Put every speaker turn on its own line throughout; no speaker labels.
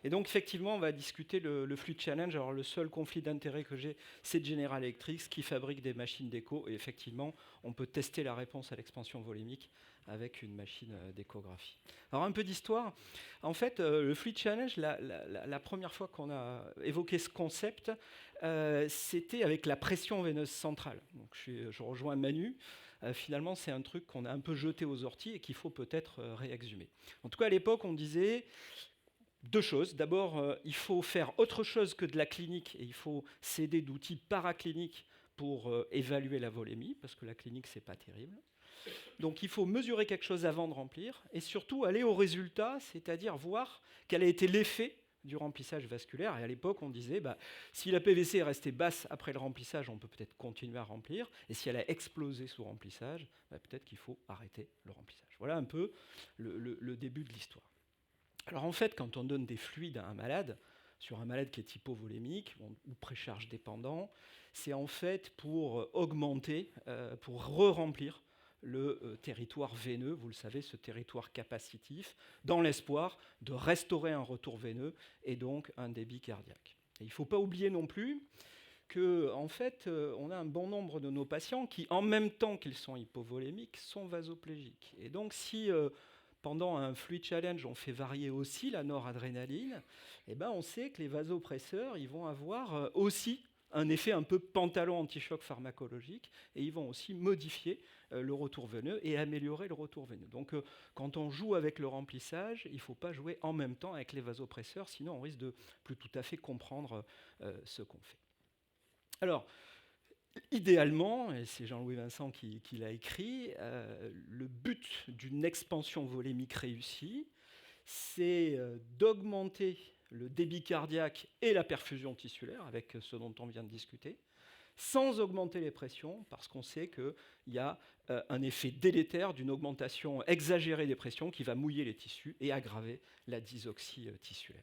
Et donc, effectivement, on va discuter le Fluid Challenge. Alors, le seul conflit d'intérêt que j'ai, c'est de General Electric, qui fabrique des machines d'écho. Et effectivement, on peut tester la réponse à l'expansion volémique avec une machine d'échographie. Alors, un peu d'histoire. En fait, le Fluid Challenge, la première fois qu'on a évoqué ce concept, c'était avec la pression veineuse centrale. Donc, je rejoins Manu. Finalement, c'est un truc qu'on a un peu jeté aux orties et qu'il faut peut-être réexhumer. En tout cas, à l'époque, on disait deux choses. D'abord, il faut faire autre chose que de la clinique et il faut s'aider d'outils paracliniques pour évaluer la volémie, parce que la clinique, c'est pas terrible. Donc il faut mesurer quelque chose avant de remplir et surtout aller au résultat, c'est-à-dire voir quel a été l'effet du remplissage vasculaire. Et à l'époque, on disait, si la PVC est restée basse après le remplissage, on peut peut-être continuer à remplir. Et si elle a explosé sous remplissage, peut-être qu'il faut arrêter le remplissage. Voilà un peu le début de l'histoire. Alors en fait, quand on donne des fluides à un malade, sur un malade qui est hypovolémique ou précharge dépendant, c'est en fait pour augmenter, pour re-remplir le territoire veineux, vous le savez, ce territoire capacitif, dans l'espoir de restaurer un retour veineux et donc un débit cardiaque. Et il ne faut pas oublier non plus que, en fait, on a un bon nombre de nos patients qui, en même temps qu'ils sont hypovolémiques, sont vasoplégiques. Et donc, si pendant un fluid challenge, on fait varier aussi la noradrénaline, on sait que les vasopresseurs, ils vont avoir aussi un effet un peu pantalon anti-choc pharmacologique et ils vont aussi modifier le retour veineux et améliorer le retour veineux. Donc quand on joue avec le remplissage, il ne faut pas jouer en même temps avec les vasopresseurs, sinon on risque de plus tout à fait comprendre ce qu'on fait. Alors, idéalement, et c'est Jean-Louis Vincent qui l'a écrit, le but d'une expansion volémique réussie, c'est d'augmenter le débit cardiaque et la perfusion tissulaire, avec ce dont on vient de discuter, sans augmenter les pressions, parce qu'on sait qu'il y a un effet délétère d'une augmentation exagérée des pressions qui va mouiller les tissus et aggraver la dysoxie tissulaire.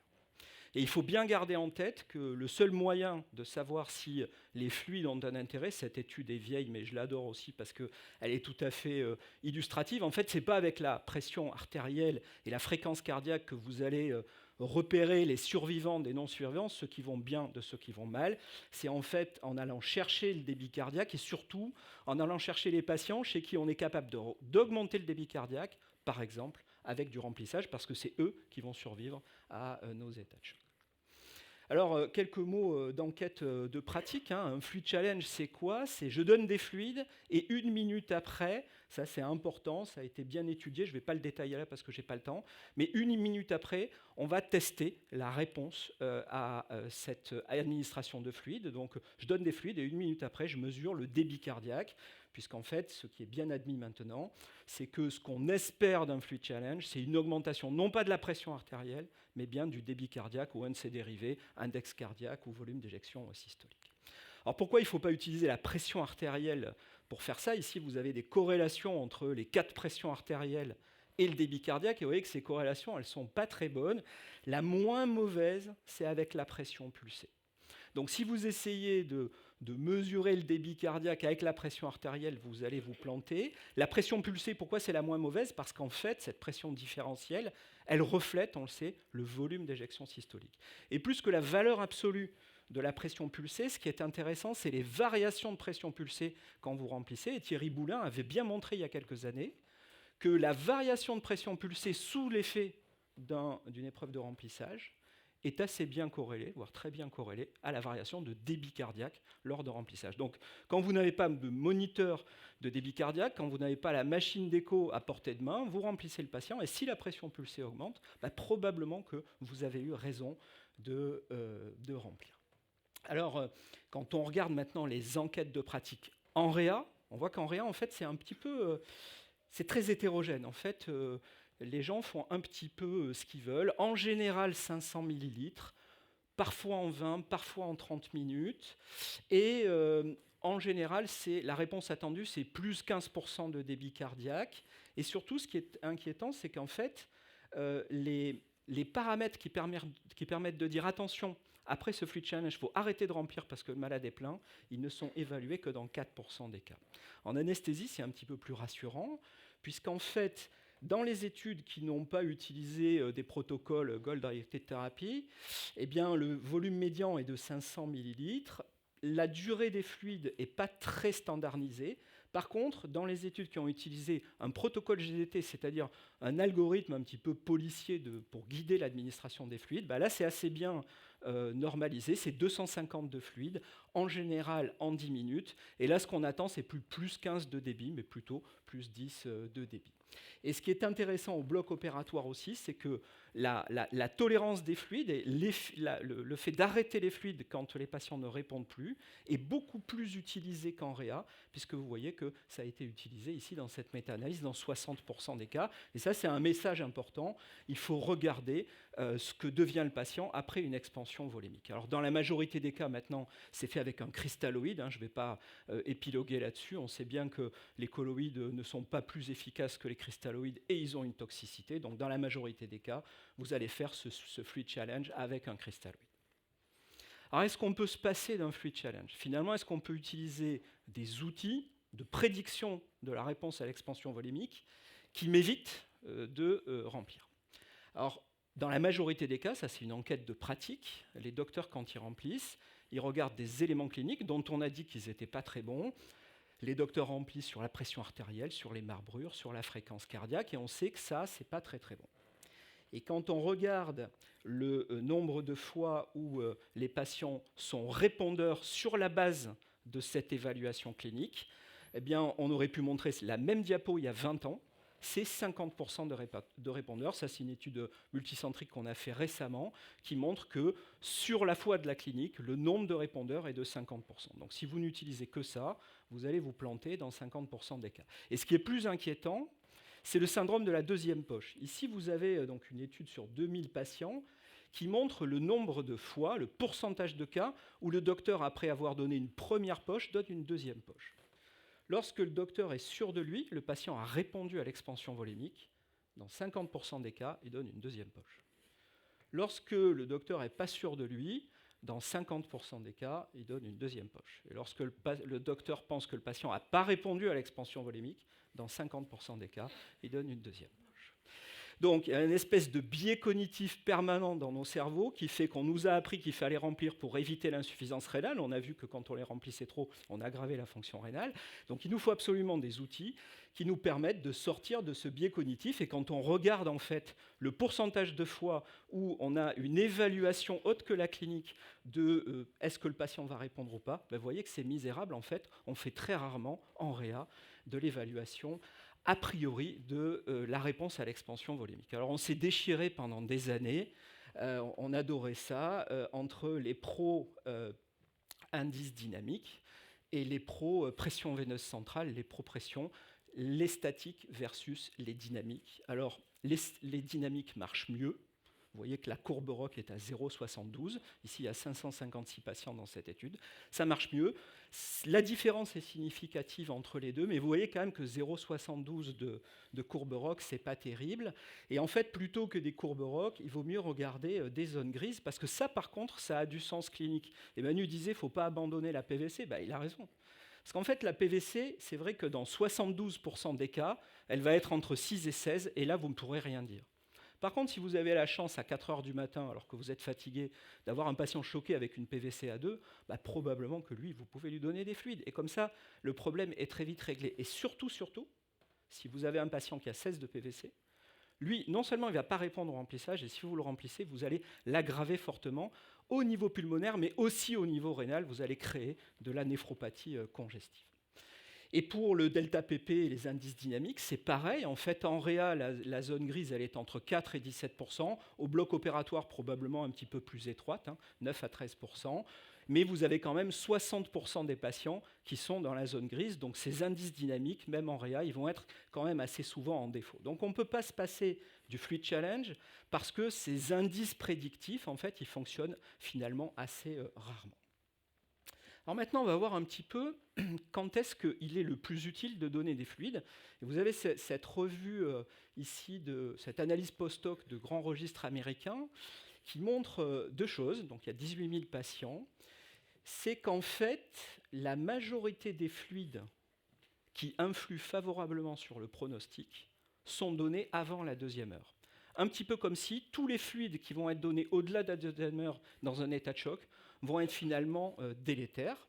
Et il faut bien garder en tête que le seul moyen de savoir si les fluides ont un intérêt, cette étude est vieille, mais je l'adore aussi parce qu'elle est tout à fait illustrative. En fait, ce n'est pas avec la pression artérielle et la fréquence cardiaque que vous allez repérer les survivants des non-survivants, ceux qui vont bien de ceux qui vont mal. C'est en fait en allant chercher le débit cardiaque et surtout en allant chercher les patients chez qui on est capable d'augmenter le débit cardiaque, par exemple, avec du remplissage, parce que c'est eux qui vont survivre à nos états de choc. Alors, quelques mots d'enquête de pratique. Un fluid challenge, c'est quoi? C'est je donne des fluides et une minute après, ça c'est important, ça a été bien étudié, je ne vais pas le détailler là parce que je n'ai pas le temps, mais une minute après, on va tester la réponse à cette administration de fluides. Donc, je donne des fluides et une minute après, je mesure le débit cardiaque, puisqu'en fait, ce qui est bien admis maintenant, c'est que ce qu'on espère d'un fluid challenge, c'est une augmentation non pas de la pression artérielle, mais bien du débit cardiaque ou un de ses dérivés, index cardiaque ou volume d'éjection systolique. Alors pourquoi il ne faut pas utiliser la pression artérielle pour faire ça? Ici, vous avez des corrélations entre les 4 pressions artérielles et le débit cardiaque, et vous voyez que ces corrélations, elles ne sont pas très bonnes. La moins mauvaise, c'est avec la pression pulsée. Donc si vous essayez de mesurer le débit cardiaque avec la pression artérielle, vous allez vous planter. La pression pulsée, pourquoi c'est la moins mauvaise? Parce qu'en fait, cette pression différentielle, elle reflète, on le sait, le volume d'éjection systolique. Et plus que la valeur absolue de la pression pulsée, ce qui est intéressant, c'est les variations de pression pulsée quand vous remplissez. Et Thierry Boulin avait bien montré il y a quelques années que la variation de pression pulsée sous l'effet d'une épreuve de remplissage est assez bien corrélée, voire très bien corrélée, à la variation de débit cardiaque lors de remplissage. Donc, quand vous n'avez pas de moniteur de débit cardiaque, quand vous n'avez pas la machine d'écho à portée de main, vous remplissez le patient, et si la pression pulsée augmente, probablement que vous avez eu raison de remplir. Alors, quand on regarde maintenant les enquêtes de pratique en réa, on voit qu'en réa, en fait, c'est un petit peu... c'est très hétérogène. En fait, les gens font un petit peu ce qu'ils veulent. En général, 500 millilitres, parfois en 20, parfois en 30 minutes. Et en général, la réponse attendue, c'est plus 15% de débit cardiaque. Et surtout, ce qui est inquiétant, c'est qu'en fait, les paramètres qui permettent de dire attention, après ce fluid challenge, il faut arrêter de remplir parce que le malade est plein, ils ne sont évalués que dans 4% des cas. En anesthésie, c'est un petit peu plus rassurant, puisqu'en fait, Dans les études qui n'ont pas utilisé des protocoles Goal Directed Therapy, eh bien, le volume médian est de 500 millilitres. La durée des fluides n'est pas très standardisée. Par contre, dans les études qui ont utilisé un protocole GDT, c'est-à-dire un algorithme un petit peu policier pour guider l'administration des fluides, là c'est assez bien normalisé, c'est 250 de fluides, en général en 10 minutes. Et là ce qu'on attend, c'est plus 15 de débit, mais plutôt plus 10 de débit. Et ce qui est intéressant au bloc opératoire aussi, c'est que la tolérance des fluides et le fait d'arrêter les fluides quand les patients ne répondent plus est beaucoup plus utilisé qu'en réa, puisque vous voyez que ça a été utilisé ici dans cette méta-analyse dans 60% des cas. Et ça, c'est un message important. Il faut regarder ce que devient le patient après une expansion volémique. Alors, dans la majorité des cas, maintenant, c'est fait avec un cristalloïde. Je ne vais pas épiloguer là-dessus. On sait bien que les colloïdes ne sont pas plus efficaces que les cristalloïdes et ils ont une toxicité. Donc, dans la majorité des cas, vous allez faire ce fluid challenge avec un cristalloïde. Alors, est-ce qu'on peut se passer d'un fluid challenge? Finalement, est-ce qu'on peut utiliser des outils de prédiction de la réponse à l'expansion volémique qui m'évitent de remplir? Alors, dans la majorité des cas, ça c'est une enquête de pratique, les docteurs quand ils remplissent, ils regardent des éléments cliniques dont on a dit qu'ils n'étaient pas très bons. Les docteurs remplissent sur la pression artérielle, sur les marbrures, sur la fréquence cardiaque, et on sait que ça, c'est pas très très bon. Et quand on regarde le nombre de fois où les patients sont répondeurs sur la base de cette évaluation clinique, eh bien, on aurait pu montrer la même diapo il y a 20 ans, c'est 50% de répondeurs. Ça, c'est une étude multicentrique qu'on a fait récemment qui montre que sur la foi de la clinique, le nombre de répondeurs est de 50%. Donc si vous n'utilisez que ça, vous allez vous planter dans 50% des cas. Et ce qui est plus inquiétant, c'est le syndrome de la deuxième poche. Ici, vous avez donc une étude sur 2000 patients qui montre le nombre de fois, le pourcentage de cas où le docteur, après avoir donné une première poche, donne une deuxième poche. Lorsque le docteur est sûr de lui, le patient a répondu à l'expansion volémique, dans 50% des cas, il donne une deuxième poche. Lorsque le docteur n'est pas sûr de lui, dans 50% des cas, il donne une deuxième poche. Et lorsque le docteur pense que le patient n'a pas répondu à l'expansion volémique, dans 50% des cas, il donne une deuxième poche. Donc, il y a une espèce de biais cognitif permanent dans nos cerveaux qui fait qu'on nous a appris qu'il fallait remplir pour éviter l'insuffisance rénale. On a vu que quand on les remplissait trop, on aggravait la fonction rénale. Donc, il nous faut absolument des outils qui nous permettent de sortir de ce biais cognitif. Et quand on regarde en fait le pourcentage de fois où on a une évaluation haute que la clinique de est-ce que le patient va répondre ou pas, vous voyez que c'est misérable. En fait, on fait très rarement en réa de l'évaluation a priori de la réponse à l'expansion volémique. Alors on s'est déchiré pendant des années, on adorait ça, entre les pros indices dynamiques et les pros pression veineuse centrale, les pros pression, les statiques versus les dynamiques. Alors les dynamiques marchent mieux. Vous voyez que la courbe ROC est à 0,72. Ici, il y a 556 patients dans cette étude. Ça marche mieux. La différence est significative entre les deux, mais vous voyez quand même que 0,72 de courbe ROC, ce n'est pas terrible. Et en fait, plutôt que des courbes ROC, il vaut mieux regarder des zones grises, parce que ça, par contre, ça a du sens clinique. Et Manu disait, il ne faut pas abandonner la PVC. Il a raison. Parce qu'en fait, la PVC, c'est vrai que dans 72% des cas, elle va être entre 6 et 16, et là, vous ne pourrez rien dire. Par contre, si vous avez la chance à 4 heures du matin, alors que vous êtes fatigué, d'avoir un patient choqué avec une PVC à 2, probablement que lui, vous pouvez lui donner des fluides. Et comme ça, le problème est très vite réglé. Et surtout, si vous avez un patient qui a 16 de PVC, lui, non seulement il ne va pas répondre au remplissage, et si vous le remplissez, vous allez l'aggraver fortement au niveau pulmonaire, mais aussi au niveau rénal, vous allez créer de la néphropathie congestive. Et pour le delta PP et les indices dynamiques, c'est pareil. En fait, en réa, la zone grise, elle est entre 4 et 17%. Au bloc opératoire, probablement un petit peu plus étroite, 9 à 13%. Mais vous avez quand même 60% des patients qui sont dans la zone grise. Donc ces indices dynamiques, même en réa, ils vont être quand même assez souvent en défaut. Donc on ne peut pas se passer du fluid challenge parce que ces indices prédictifs, en fait, ils fonctionnent finalement assez rarement. Alors maintenant, on va voir un petit peu quand est-ce qu'il est le plus utile de donner des fluides. Et vous avez cette revue ici, cette analyse post-hoc de grands registres américains qui montre deux choses. Donc il y a 18 000 patients. C'est qu'en fait, la majorité des fluides qui influent favorablement sur le pronostic sont donnés avant la deuxième heure. Un petit peu comme si tous les fluides qui vont être donnés au-delà de la deuxième heure dans un état de choc vont être finalement délétères.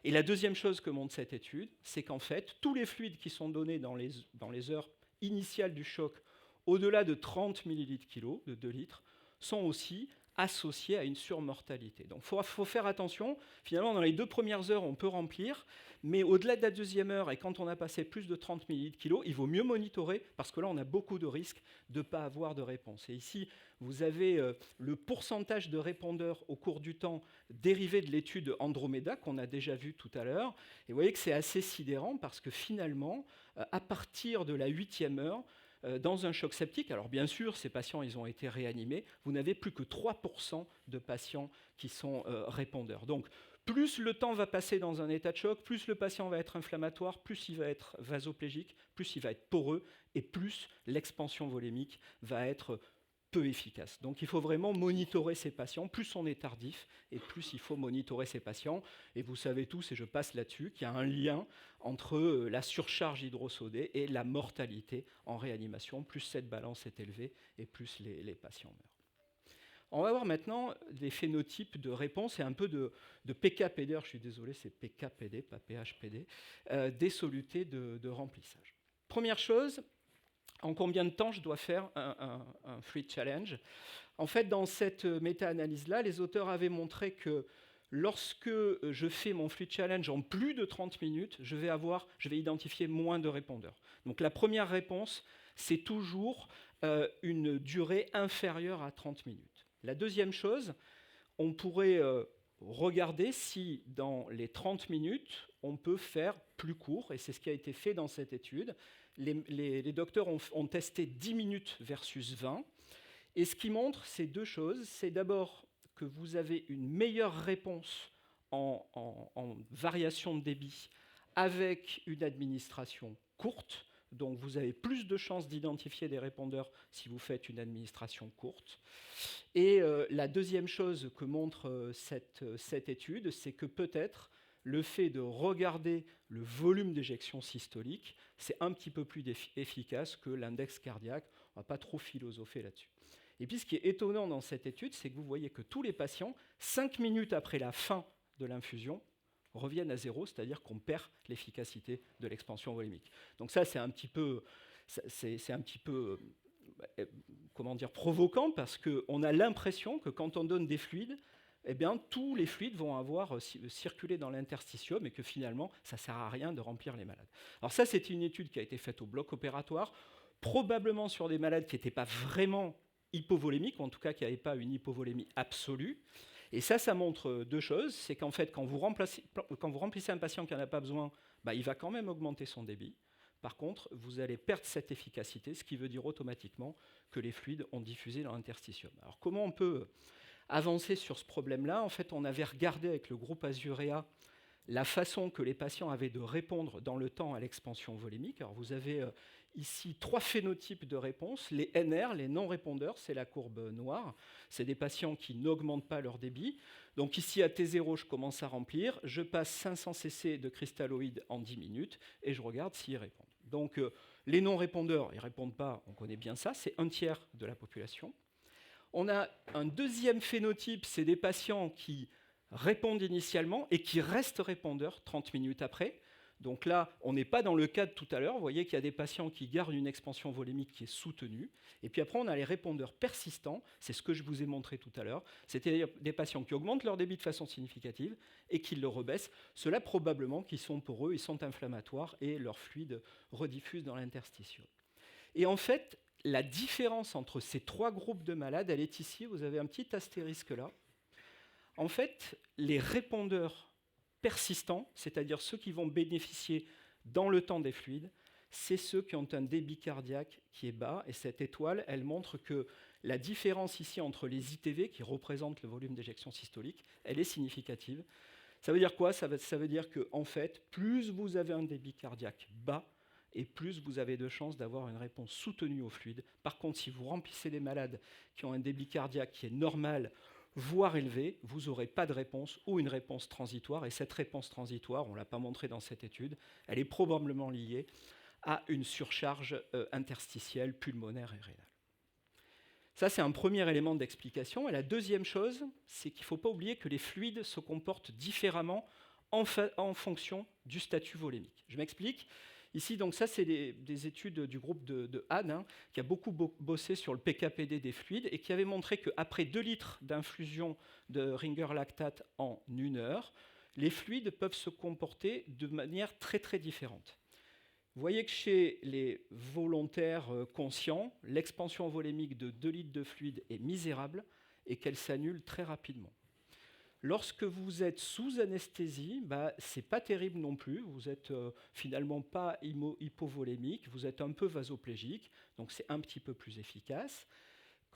Et la deuxième chose que montre cette étude, c'est qu'en fait, tous les fluides qui sont donnés dans les heures initiales du choc, au-delà de 30 ml/kg, de 2 litres, sont aussi associés à une surmortalité. Donc il faut faire attention. Finalement, dans les 2 premières heures, on peut remplir, mais au-delà de la deuxième heure, et quand on a passé plus de 30 ml/kg, il vaut mieux monitorer, parce que là, on a beaucoup de risques de ne pas avoir de réponse. Et ici, vous avez le pourcentage de répondeurs au cours du temps dérivé de l'étude Andromeda, qu'on a déjà vu tout à l'heure. Et vous voyez que c'est assez sidérant, parce que finalement, à partir de la 8e heure, dans un choc septique, alors bien sûr, ces patients ils ont été réanimés, vous n'avez plus que 3% de patients qui sont répondeurs. Donc, plus le temps va passer dans un état de choc, plus le patient va être inflammatoire, plus il va être vasoplégique, plus il va être poreux, et plus l'expansion volémique va être peu efficace. Donc il faut vraiment monitorer ces patients. Plus on est tardif, et plus il faut monitorer ces patients. Et vous savez tous, et je passe là-dessus, qu'il y a un lien entre la surcharge hydrosodée et la mortalité en réanimation. Plus cette balance est élevée, et plus les patients meurent. On va voir maintenant des phénotypes de réponse et un peu de PKPD. Je suis désolé, c'est PKPD, pas PHPD, des solutés de remplissage. Première chose, en combien de temps je dois faire un fluid challenge? En fait, dans cette méta-analyse-là, les auteurs avaient montré que lorsque je fais mon fluid challenge en plus de 30 minutes, je vais identifier moins de répondeurs. Donc la première réponse, c'est toujours une durée inférieure à 30 minutes. La deuxième chose, on pourrait regarder si dans les 30 minutes, on peut faire plus court, et c'est ce qui a été fait dans cette étude. Les docteurs ont testé 10 minutes versus 20, et ce qui montre, c'est 2 choses. C'est d'abord que vous avez une meilleure réponse en variation de débit avec une administration courte, donc vous avez plus de chances d'identifier des répondeurs si vous faites une administration courte. Et la deuxième chose que montre cette étude, c'est que peut-être le fait de regarder le volume d'éjection systolique, c'est un petit peu plus efficace que l'index cardiaque. On ne va pas trop philosopher là-dessus. Et puis ce qui est étonnant dans cette étude, c'est que vous voyez que tous les patients, 5 minutes après la fin de l'infusion, reviennent à zéro, c'est-à-dire qu'on perd l'efficacité de l'expansion volémique. Donc ça, c'est un petit peu comment dire, provoquant, parce qu'on a l'impression que quand on donne des fluides, eh bien, tous les fluides vont avoir circulé dans l'interstitium et que finalement, ça ne sert à rien de remplir les malades. Alors ça, c'est une étude qui a été faite au bloc opératoire, probablement sur des malades qui n'étaient pas vraiment hypovolémiques, ou en tout cas qui n'avaient pas une hypovolémie absolue. Et ça montre 2 choses. C'est qu'en fait, quand vous remplissez un patient qui n'en a pas besoin, il va quand même augmenter son débit. Par contre, vous allez perdre cette efficacité, ce qui veut dire automatiquement que les fluides ont diffusé dans l'interstitium. Alors comment on peut avancer sur ce problème-là? En fait, on avait regardé avec le groupe Azurea la façon que les patients avaient de répondre dans le temps à l'expansion volémique. Alors vous avez ici 3 phénotypes de réponse. Les NR, les non-répondeurs, c'est la courbe noire. C'est des patients qui n'augmentent pas leur débit. Donc ici, à T0, je commence à remplir. Je passe 500 cc de cristalloïdes en 10 minutes et je regarde s'ils répondent. Donc les non-répondeurs, ils ne répondent pas, on connaît bien ça, c'est 1/3 de la population. On a un deuxième phénotype, c'est des patients qui répondent initialement et qui restent répondeurs 30 minutes après. Donc là, on n'est pas dans le cas de tout à l'heure. Vous voyez qu'il y a des patients qui gardent une expansion volémique qui est soutenue. Et puis après, on a les répondeurs persistants. C'est ce que je vous ai montré tout à l'heure. C'est-à-dire des patients qui augmentent leur débit de façon significative et qui le rebaissent. Ceux-là, probablement, qu'ils sont poreux, ils sont inflammatoires et leur fluide rediffuse dans l'interstitium. Et en fait, la différence entre ces 3 groupes de malades, elle est ici. Vous avez un petit astérisque là. En fait, les répondeurs persistants, c'est-à-dire ceux qui vont bénéficier dans le temps des fluides, c'est ceux qui ont un débit cardiaque qui est bas. Et cette étoile, elle montre que la différence ici entre les ITV, qui représentent le volume d'éjection systolique, elle est significative. Ça veut dire quoi? Ça veut dire que, en fait, plus vous avez un débit cardiaque bas, et plus vous avez de chances d'avoir une réponse soutenue au fluide. Par contre, si vous remplissez des malades qui ont un débit cardiaque qui est normal, voire élevé, vous n'aurez pas de réponse ou une réponse transitoire. Et cette réponse transitoire, on ne l'a pas montré dans cette étude, elle est probablement liée à une surcharge interstitielle, pulmonaire et rénale. Ça, c'est un premier élément d'explication. Et la deuxième chose, c'est qu'il ne faut pas oublier que les fluides se comportent différemment en fonction du statut volémique. Je m'explique. Ici, donc ça, c'est des études du groupe de Anne, qui a beaucoup bossé sur le PKPD des fluides et qui avait montré qu'après 2 litres d'infusion de Ringer lactate en 1 heure, les fluides peuvent se comporter de manière très très différente. Vous voyez que chez les volontaires conscients, l'expansion volémique de 2 litres de fluide est misérable et qu'elle s'annule très rapidement. Lorsque vous êtes sous anesthésie, ce n'est pas terrible non plus. Vous n'êtes finalement pas hypovolémique, vous êtes un peu vasoplégique, donc c'est un petit peu plus efficace.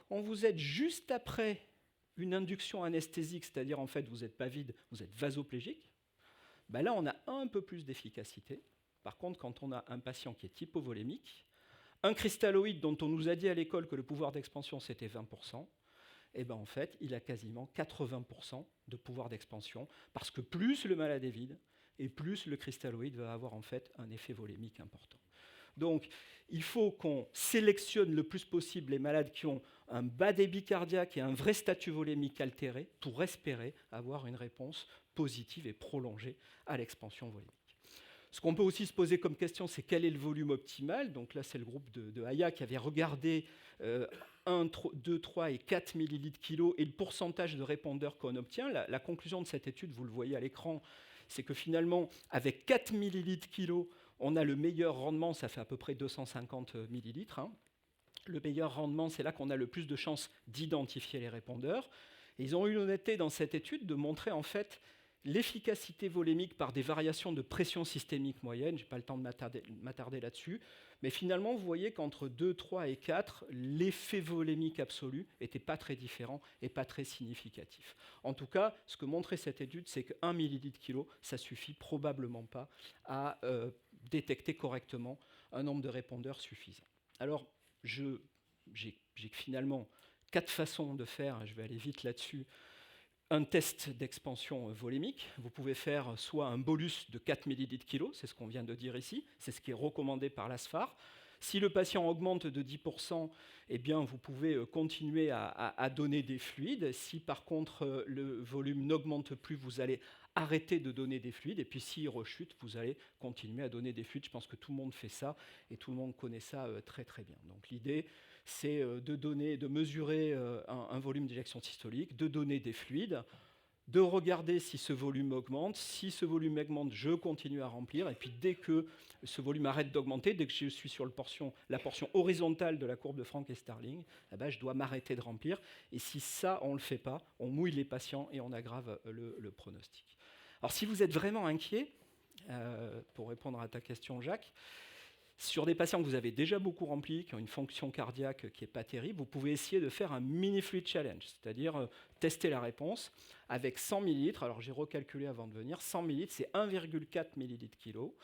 Quand vous êtes juste après une induction anesthésique, c'est-à-dire en fait vous n'êtes pas vide, vous êtes vasoplégique, là on a un peu plus d'efficacité. Par contre, quand on a un patient qui est hypovolémique, un cristalloïde dont on nous a dit à l'école que le pouvoir d'expansion c'était 20%, en fait, il a quasiment 80% de pouvoir d'expansion, parce que plus le malade est vide, et plus le cristalloïde va avoir en fait un effet volémique important. Donc, il faut qu'on sélectionne le plus possible les malades qui ont un bas débit cardiaque et un vrai statut volémique altéré pour espérer avoir une réponse positive et prolongée à l'expansion volémique. Ce qu'on peut aussi se poser comme question, c'est quel est le volume optimal. Donc là, c'est le groupe de Haya qui avait regardé 1, 2, 3 et 4 millilitres kilo et le pourcentage de répondeurs qu'on obtient. La conclusion de cette étude, vous le voyez à l'écran, c'est que finalement, avec 4 millilitres kilo, on a le meilleur rendement, ça fait à peu près 250 millilitres. Le meilleur rendement, c'est là qu'on a le plus de chances d'identifier les répondeurs. Et ils ont eu l'honnêteté dans cette étude de montrer en fait l'efficacité volémique par des variations de pression systémique moyenne. Je n'ai pas le temps de m'attarder là-dessus. Mais finalement, vous voyez qu'entre 2, 3 et 4, l'effet volémique absolu n'était pas très différent et pas très significatif. En tout cas, ce que montrait cette étude, c'est que 1 millilitre kilo, ça ne suffit probablement pas à détecter correctement un nombre de répondeurs suffisant. Alors, j'ai finalement 4 façons de faire, je vais aller vite là-dessus, un test d'expansion volémique. Vous pouvez faire soit un bolus de 4 millilitres kilo, c'est ce qu'on vient de dire ici, c'est ce qui est recommandé par l'ASFAR. Si le patient augmente de 10%, vous pouvez continuer à donner des fluides. Si par contre le volume n'augmente plus, vous allez arrêter de donner des fluides. Et puis s'il rechute, vous allez continuer à donner des fluides. Je pense que tout le monde fait ça et tout le monde connaît ça très très bien. Donc l'idée, c'est de mesurer un volume d'éjection systolique, de donner des fluides, de regarder si ce volume augmente. Si ce volume augmente, je continue à remplir. Et puis dès que ce volume arrête d'augmenter, dès que je suis sur la portion horizontale de la courbe de Frank et Starling, je dois m'arrêter de remplir. Et si ça, on ne le fait pas, on mouille les patients et on aggrave le pronostic. Alors si vous êtes vraiment inquiet, pour répondre à ta question Jacques, sur des patients que vous avez déjà beaucoup remplis, qui ont une fonction cardiaque qui n'est pas terrible, vous pouvez essayer de faire un mini fluid challenge, c'est-à-dire tester la réponse avec 100 millilitres. Alors j'ai recalculé avant de venir, 100 millilitres, c'est 1,4 millilitres kilo.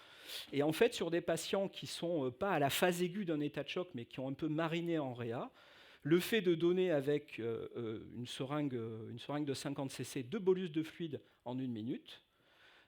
Et en fait, sur des patients qui ne sont pas à la phase aiguë d'un état de choc, mais qui ont un peu mariné en réa, le fait de donner avec une seringue de 50 cc 2 bolus de fluide en 1 minute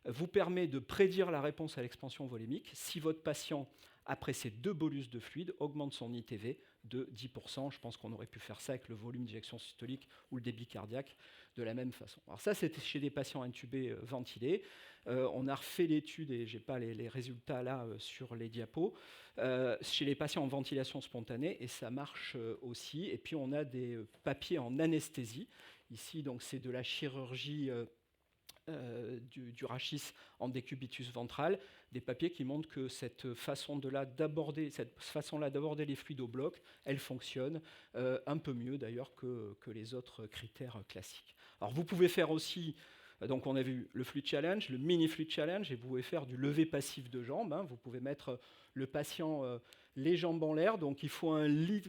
vous permet de prédire la réponse à l'expansion volémique si votre patient, après ces 2 bolus de fluide, augmente son ITV de 10%. Je pense qu'on aurait pu faire ça avec le volume d'éjection systolique ou le débit cardiaque de la même façon. Alors ça, c'était chez des patients intubés ventilés. On a refait l'étude, et je n'ai pas les résultats là sur les diapos, chez les patients en ventilation spontanée, et ça marche aussi. Et puis on a des papiers en anesthésie. Ici, donc, c'est de la chirurgie du rachis en décubitus ventral, des papiers qui montrent que cette façon-là d'aborder les fluides au bloc, elle fonctionne un peu mieux d'ailleurs que les autres critères classiques. Alors vous pouvez faire aussi, donc on a vu le fluid challenge, le mini fluid challenge, et vous pouvez faire du lever passif de jambes. Vous pouvez mettre le patient les jambes en l'air, donc il faut un lit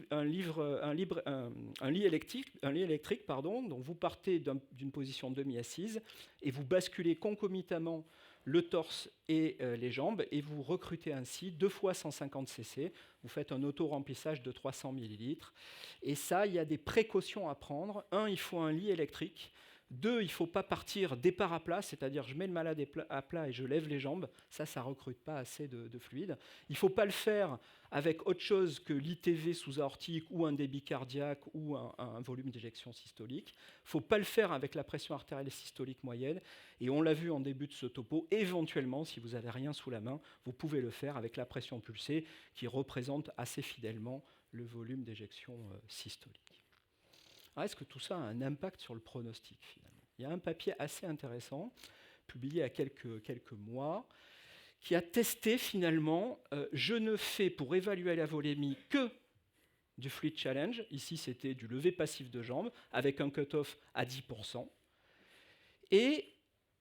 électrique, donc vous partez d'une position demi-assise et vous basculez concomitamment le torse et les jambes, et vous recrutez ainsi 2 fois 150 cc. Vous faites un auto-remplissage de 300 millilitres. Et ça, il y a des précautions à prendre. Il faut un lit électrique. 2, il ne faut pas partir départ à plat, c'est-à-dire je mets le malade à plat et je lève les jambes. Ça ne recrute pas assez de fluide. Il ne faut pas le faire avec autre chose que l'ITV sous-aortique ou un débit cardiaque ou un volume d'éjection systolique. Il ne faut pas le faire avec la pression artérielle systolique moyenne. Et on l'a vu en début de ce topo, éventuellement, si vous n'avez rien sous la main, vous pouvez le faire avec la pression pulsée qui représente assez fidèlement le volume d'éjection systolique. Alors, est-ce que tout ça a un impact sur le pronostic finalement? Il y a un papier assez intéressant, publié il y a quelques mois, qui a testé finalement, je ne fais pour évaluer la volémie que du fluid challenge. Ici, c'était du lever passif de jambes avec un cut-off à 10%. Et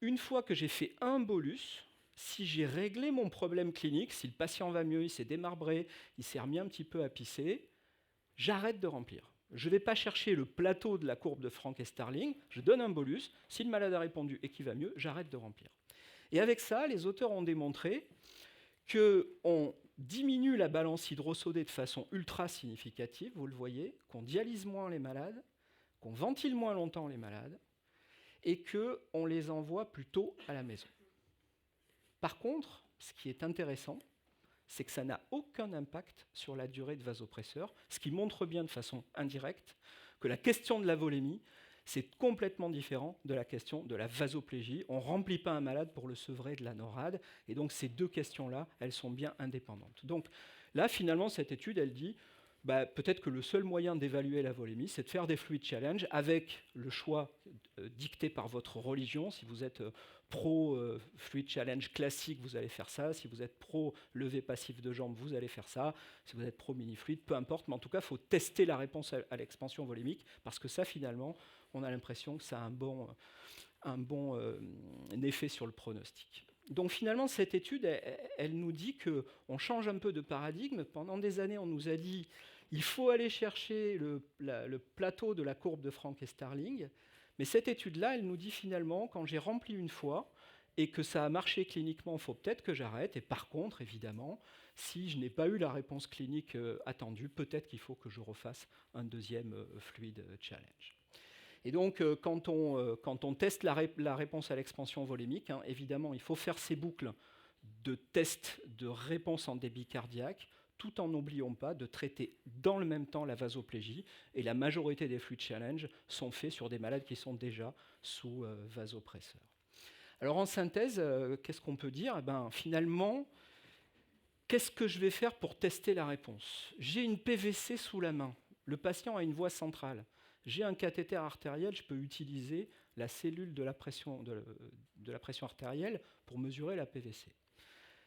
une fois que j'ai fait un bolus, si j'ai réglé mon problème clinique, si le patient va mieux, il s'est démarbré, il s'est remis un petit peu à pisser, j'arrête de remplir. Je ne vais pas chercher le plateau de la courbe de Frank et Starling, je donne un bolus, si le malade a répondu et qu'il va mieux, j'arrête de remplir. Et avec ça, les auteurs ont démontré qu'on diminue la balance hydrosodée de façon ultra significative, vous le voyez, qu'on dialyse moins les malades, qu'on ventile moins longtemps les malades, et qu'on les envoie plutôt à la maison. Par contre, ce qui est intéressant, c'est que ça n'a aucun impact sur la durée de vasopresseur, ce qui montre bien de façon indirecte que la question de la volémie, c'est complètement différent de la question de la vasoplégie. On ne remplit pas un malade pour le sevrer de la NORAD, et donc ces deux questions-là, elles sont bien indépendantes. Donc là, finalement, cette étude, elle dit peut-être que le seul moyen d'évaluer la volémie, c'est de faire des fluid challenge avec le choix dicté par votre religion. Si vous êtes pro-fluid challenge classique, vous allez faire ça. Si vous êtes pro-levé passif de jambes, vous allez faire ça. Si vous êtes pro-mini-fluid, peu importe. Mais en tout cas, il faut tester la réponse à l'expansion volémique parce que ça, finalement, on a l'impression que ça a un bon effet sur le pronostic. Donc finalement, cette étude, elle nous dit qu'on change un peu de paradigme. Pendant des années, on nous a dit il faut aller chercher le plateau de la courbe de Frank et Starling. Mais cette étude-là, elle nous dit finalement, quand j'ai rempli une fois et que ça a marché cliniquement, il faut peut-être que j'arrête. Et par contre, évidemment, si je n'ai pas eu la réponse clinique attendue, peut-être qu'il faut que je refasse un deuxième fluid challenge. Et donc, quand on teste la réponse à l'expansion volémique, évidemment, il faut faire ces boucles de tests de réponse en débit cardiaque, tout en n'oubliant pas de traiter dans le même temps la vasoplégie. Et la majorité des fluid challenge sont faits sur des malades qui sont déjà sous vasopresseur. Alors, en synthèse, qu'est-ce qu'on peut dire ? Finalement, qu'est-ce que je vais faire pour tester la réponse ? J'ai une PVC sous la main. Le patient a une voie centrale. J'ai un cathéter artériel, je peux utiliser la cellule de la pression artérielle pour mesurer la PVC.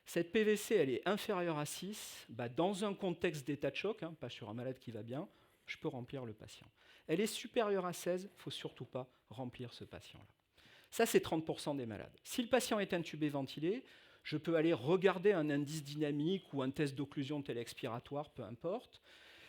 Cette PVC, elle est inférieure à 6. Dans un contexte d'état de choc, pas sur un malade qui va bien, je peux remplir le patient. Elle est supérieure à 16, il ne faut surtout pas remplir ce patient-là. Ça, c'est 30% des malades. Si le patient est intubé ventilé, je peux aller regarder un indice dynamique ou un test d'occlusion télé-expiratoire, peu importe.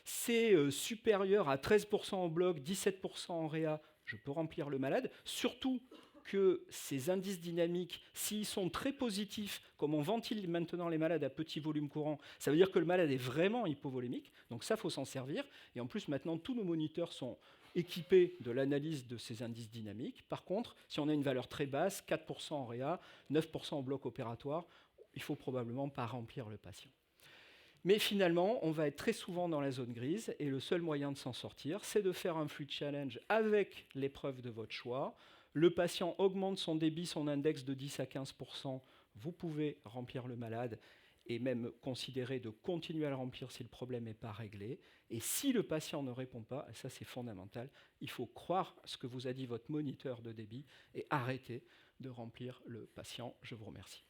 C'est supérieur à 13% en bloc, 17% en réa, je peux remplir le malade. Surtout que ces indices dynamiques, s'ils sont très positifs, comme on ventile maintenant les malades à petit volume courant, ça veut dire que le malade est vraiment hypovolémique, donc ça, il faut s'en servir. Et en plus, maintenant, tous nos moniteurs sont équipés de l'analyse de ces indices dynamiques. Par contre, si on a une valeur très basse, 4% en réa, 9% en bloc opératoire, il ne faut probablement pas remplir le patient. Mais finalement, on va être très souvent dans la zone grise, et le seul moyen de s'en sortir, c'est de faire un fluid challenge avec l'épreuve de votre choix. Le patient augmente son débit, son index de 10 à 15%, vous pouvez remplir le malade et même considérer de continuer à le remplir si le problème n'est pas réglé. Et si le patient ne répond pas, et ça c'est fondamental, il faut croire ce que vous a dit votre moniteur de débit et arrêter de remplir le patient. Je vous remercie.